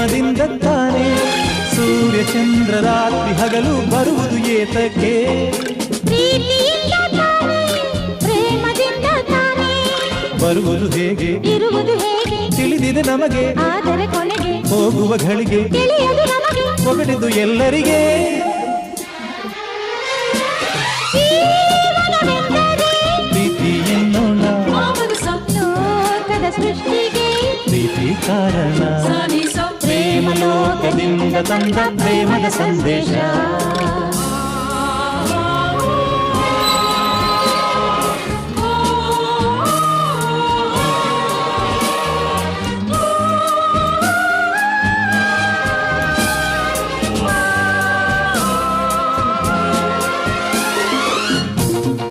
ಪ್ರೇಮದಿಂದ ತಾನೇ ಸೂರ್ಯ ಚಂದ್ರ ರಾತ್ರಿ ಹಗಲು ಬರುವುದು ಏತಕ್ಕೆ ಪ್ರೇಮದಿಂದ ತಾನೇ ಬರುವುದು ಹೇಗೆ ಇರುವುದು ಹೇಗೆ ತಿಳಿದಿದೆ ನಮಗೆ ಆದರೆ ಕೊನೆಗೆ ಹೋಗುವ ಘಳಿಗೆ ತಿಳಿಯದು ನಮಗೆ ಹೊಗಡಿದು ಎಲ್ಲರಿಗೆ ಪ್ರೀತಿ ಎನ್ನೋಣ ಲೋಕದ ಸೃಷ್ಟಿಗೆ ಪ್ರೀತಿ ಕಾರಣ ಪ್ರೇಮ ಲೋಕದಿಂದ ತಂದ ಪ್ರೇಮದ ಸಂದೇಶ